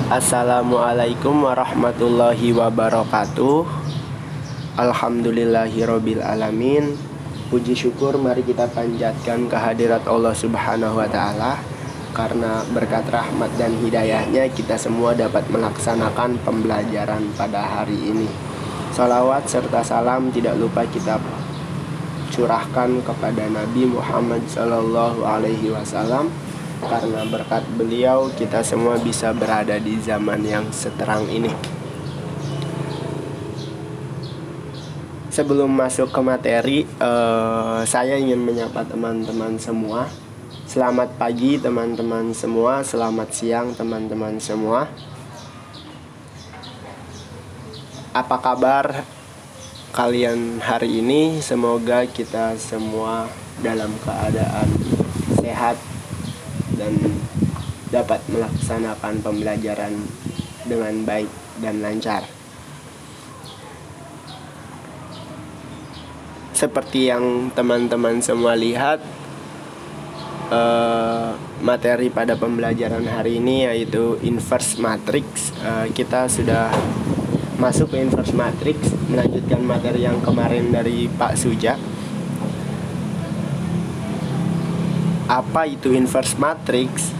Assalamualaikum warahmatullahi wabarakatuh. Alhamdulillahirabbil alamin. Puji syukur mari kita panjatkan kehadirat Allah Subhanahu wa taala. Karena berkat rahmat dan hidayahnya kita semua dapat melaksanakan pembelajaran pada hari ini. Salawat serta salam tidak lupa kita curahkan kepada Nabi Muhammad sallallahu alaihi wasallam. Karena berkat beliau kita semua bisa berada di zaman yang seterang ini. Sebelum masuk ke materi, saya ingin menyapa teman-teman semua. Selamat pagi teman-teman semua, selamat siang teman-teman semua. Apa kabar kalian hari ini? Semoga kita semua dalam keadaan sehat dan dapat melaksanakan pembelajaran dengan baik dan lancar. Seperti yang teman-teman semua lihat, materi pada pembelajaran hari ini yaitu inverse matrix. Kita sudah masuk ke inverse matrix, melanjutkan materi yang kemarin dari Pak Suja. Apa itu inverse matrix?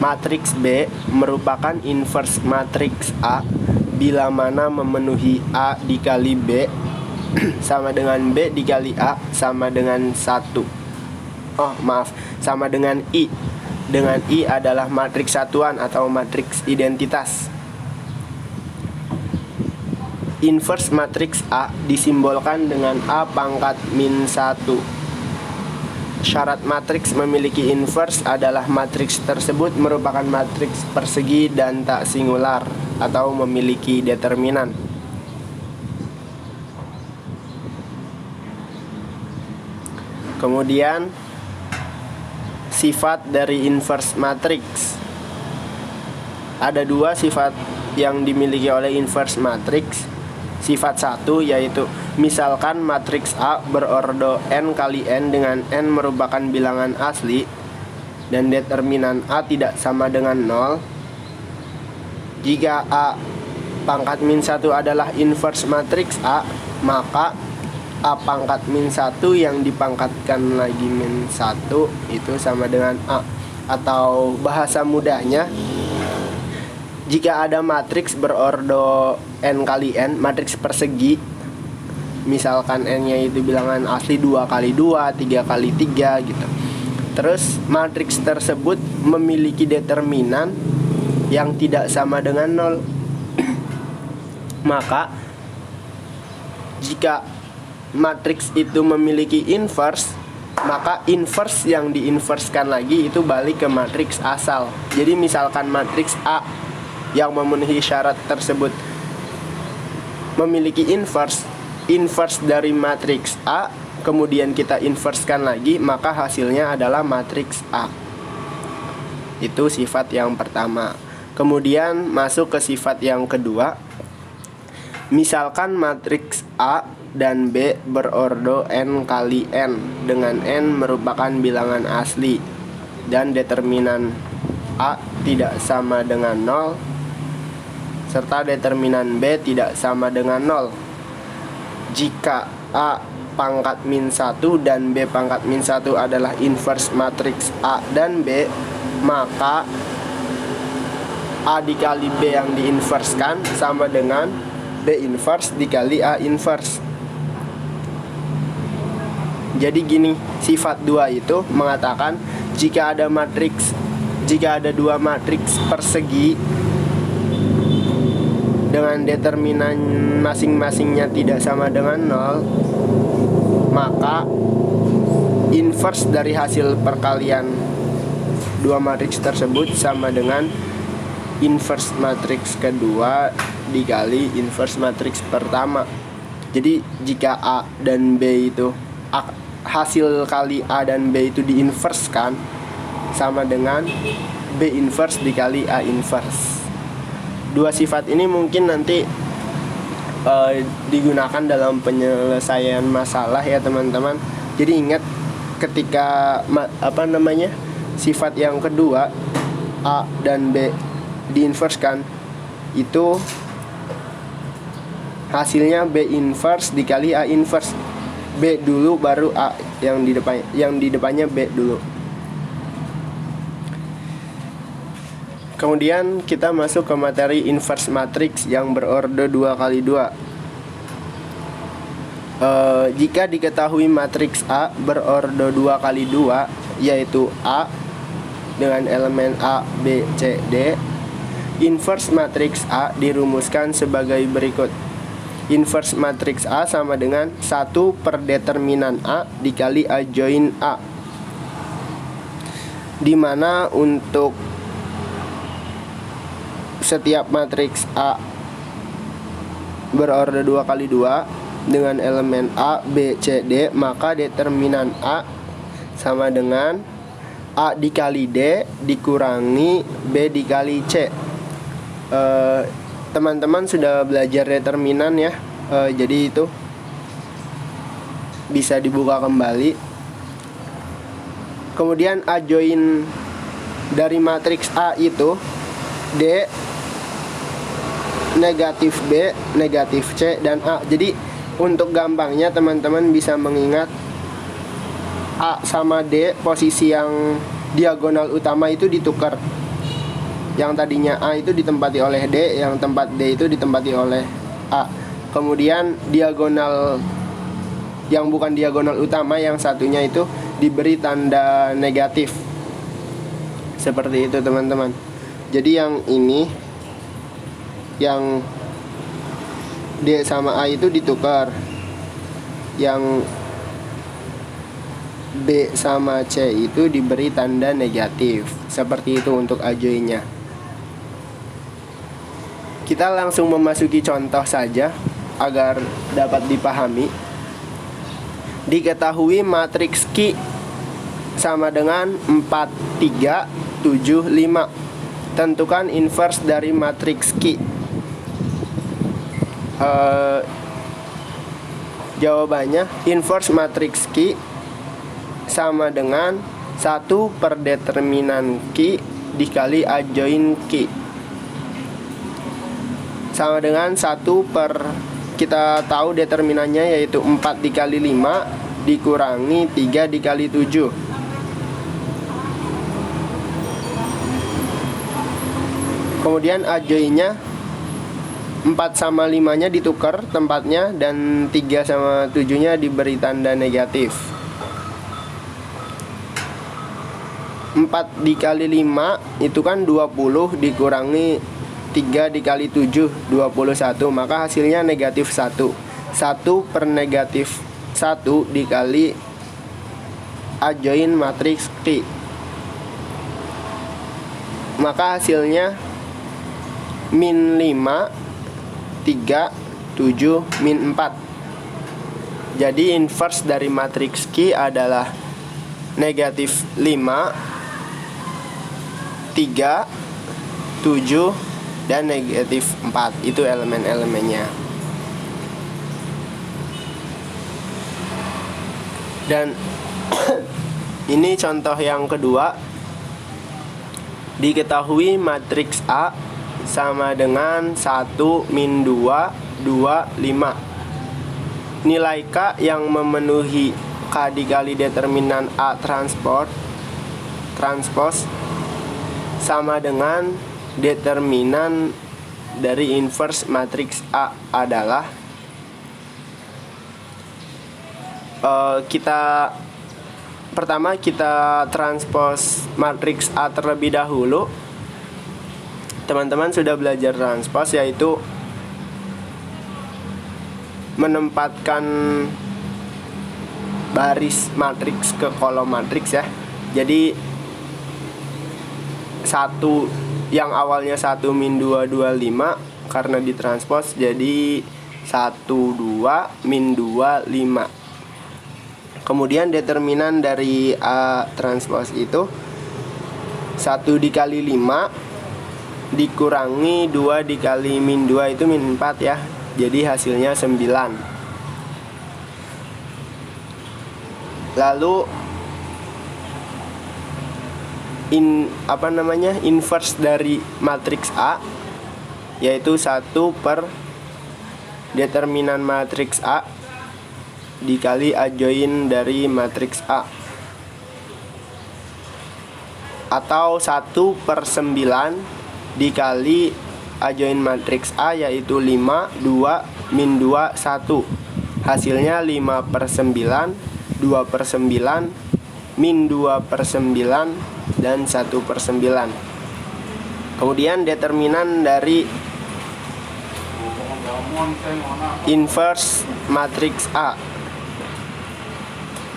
Matriks B merupakan inverse matriks A bila mana memenuhi A dikali B sama dengan B dikali A sama dengan 1. Sama dengan I. Dengan I adalah matriks satuan atau matriks identitas. Inverse matriks A disimbolkan dengan A pangkat min 1. Syarat matriks memiliki inverse adalah matriks tersebut merupakan matriks persegi dan tak singular atau memiliki determinan. Kemudian sifat dari inverse matrix. Ada dua sifat yang dimiliki oleh inverse matrix. Sifat satu yaitu misalkan matriks A berordo n kali n dengan n merupakan bilangan asli dan determinan A tidak sama dengan 0. Jika A pangkat min 1 adalah inverse matriks A, maka A pangkat min 1 yang dipangkatkan lagi min 1 itu sama dengan A. Atau bahasa mudahnya, jika ada matriks berordo n kali n, matriks persegi, misalkan n-nya itu bilangan asli 2 kali 2, 3 kali 3 gitu. Terus matriks tersebut memiliki determinan yang tidak sama dengan 0. Maka jika matriks itu memiliki inverse, maka inverse yang diinverskan lagi itu balik ke matriks asal. Jadi misalkan matriks A yang memenuhi syarat tersebut memiliki inverse dari matriks A, kemudian kita inverskan lagi, maka hasilnya adalah matriks A. Itu sifat yang pertama. Kemudian masuk ke sifat yang kedua. Misalkan matriks A dan B berordo n kali n dengan n merupakan bilangan asli dan determinan A tidak sama dengan 0 serta determinan B tidak sama dengan 0. Jika A pangkat min 1 dan B pangkat min 1 adalah inverse matriks A dan B, maka A dikali B yang diinverskan sama dengan B inverse dikali A inverse. Jadi gini, sifat 2 itu mengatakan jika ada dua matriks persegi dengan determinan masing-masingnya tidak sama dengan 0, maka inverse dari hasil perkalian dua matriks tersebut sama dengan inverse matriks kedua dikali inverse matriks pertama. Jadi jika A dan B itu hasil kali A dan B itu diinverskan sama dengan B inverse dikali A inverse. Dua sifat ini mungkin nanti digunakan dalam penyelesaian masalah ya teman-teman. Jadi ingat ketika sifat yang kedua A dan B diinverskan, itu hasilnya B inverse dikali A inverse. B dulu baru A yang di depannya B dulu. Kemudian kita masuk ke materi inverse matrix yang berorde 2x2. Jika diketahui matriks A berorde 2x2, yaitu A dengan elemen A, B, C, D, inverse matriks A dirumuskan sebagai berikut. Inverse matriks A sama dengan 1 per determinan A dikali A join A, dimana untuk setiap matriks A berorde 2x2 dengan elemen A, B, C, D, maka determinan A sama dengan A dikali D dikurangi B dikali C. Teman-teman sudah belajar determinan ya, jadi itu bisa dibuka kembali. Kemudian A join dari matriks A itu D negatif B, negatif C, dan A. Jadi untuk gampangnya teman-teman bisa mengingat A sama D, posisi yang diagonal utama itu ditukar. Yang tadinya A itu ditempati oleh D, yang tempat D itu ditempati oleh A. Kemudian diagonal yang bukan diagonal utama, yang satunya itu diberi tanda negatif. Seperti itu teman-teman. Jadi yang ini, yang D sama A itu ditukar, yang B sama C itu diberi tanda negatif. Seperti itu untuk A join-nya. Kita langsung memasuki contoh saja agar dapat dipahami. Diketahui matriks Q sama dengan 4, 3, 7, 5. Tentukan inverse dari matriks Q. Jawabannya inverse matriks Q sama dengan 1 per determinan Q dikali A join Q, sama dengan 1 per, kita tahu determinannya yaitu 4 dikali 5 dikurangi 3 dikali 7. Kemudian A join-nya 4 sama 5-nya ditukar tempatnya, dan 3 sama 7-nya diberi tanda negatif. 4 dikali 5 itu kan 20 dikurangi 3 dikali 7, 21. Maka hasilnya negatif 1. 1 per negatif 1 dikali A join matriks Q. Maka hasilnya min 5, 3, 7, min 4. Jadi inverse dari matriks Q adalah negatif 5, 3, 7, dan negatif 4. Itu elemen-elemennya. Dan ini contoh yang kedua. Diketahui matriks A sama dengan 1, min 2, 2, 5. Nilai K yang memenuhi K dikali determinan A transpose sama dengan determinan dari inverse matriks A adalah pertama kita transpose matriks A terlebih dahulu. Teman-teman sudah belajar transpose, yaitu menempatkan baris matriks ke kolom matriks ya. Jadi satu yang awalnya 1 min 2 2 5 karena ditranspose jadi 1 2 min 2 5. Kemudian determinan dari A transpose itu 1 dikali 5 dikurangi 2 dikali min 2 itu min 4 ya. Jadi hasilnya 9. Lalu inverse dari matriks A, yaitu 1 per determinan matriks A dikali adjoin dari matriks A, atau 1 per 9 dikali adjoin matriks A, yaitu 5, 2, min 2, 1. Hasilnya 5 per 9, 2 per 9, min 2 per 9, dan 1 per 9. Kemudian determinan dari inverse matriks A,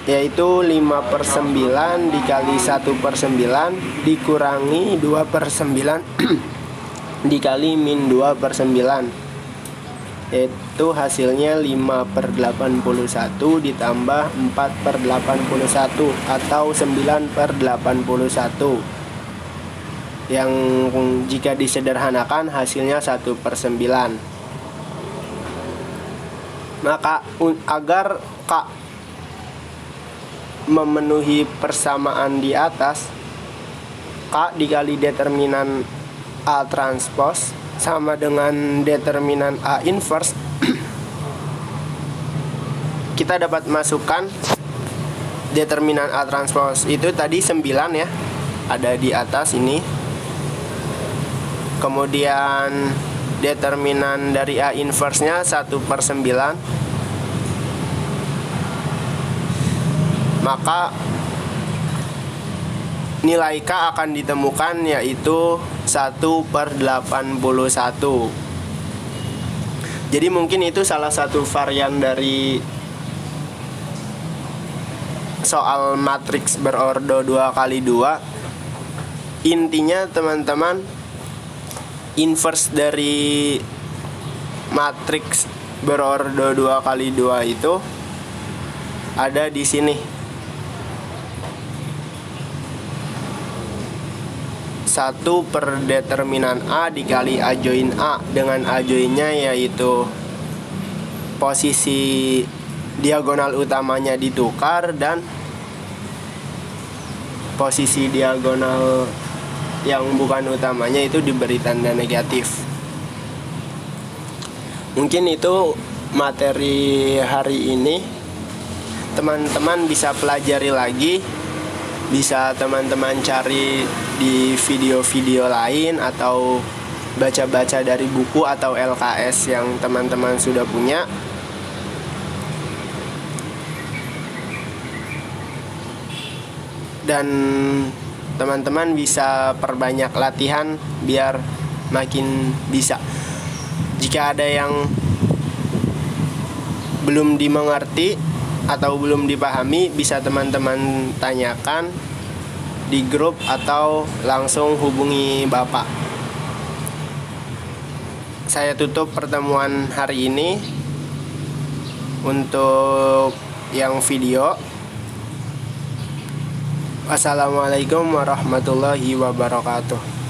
yaitu 5 per 9 dikali 1 per 9 dikurangi 2 per 9 dikali min 2 per 9, yaitu hasilnya 5 per 81 ditambah 4 per 81, atau 9 per 81, yang jika disederhanakan hasilnya 1 per 9. Maka agar K memenuhi persamaan di atas, K dikali determinan A transpose sama dengan determinan A inverse, kita dapat masukkan determinan A transpose itu tadi 9 ya, ada di atas ini. Kemudian determinan dari A inverse-nya 1 per 9. Maka nilai K akan ditemukan, yaitu 1 per 81. Jadi mungkin itu salah satu varian dari soal matriks berordo 2x2. Intinya teman-teman, inverse dari matriks berordo 2x2 itu ada di sini. 1 per determinan A dikali adjoin A, dengan adjoinnya yaitu posisi diagonal utamanya ditukar dan posisi diagonal yang bukan utamanya itu diberi tanda negatif. Mungkin itu materi hari ini. Teman-teman bisa pelajari lagi, bisa teman-teman cari di video-video lain atau baca-baca dari buku atau LKS yang teman-teman sudah punya. Dan teman-teman bisa perbanyak latihan biar makin bisa. Jika ada yang belum dimengerti atau belum dipahami, bisa teman-teman tanyakan di grup atau langsung hubungi Bapak. Saya tutup pertemuan hari ini untuk yang video. Wassalamualaikum warahmatullahi wabarakatuh.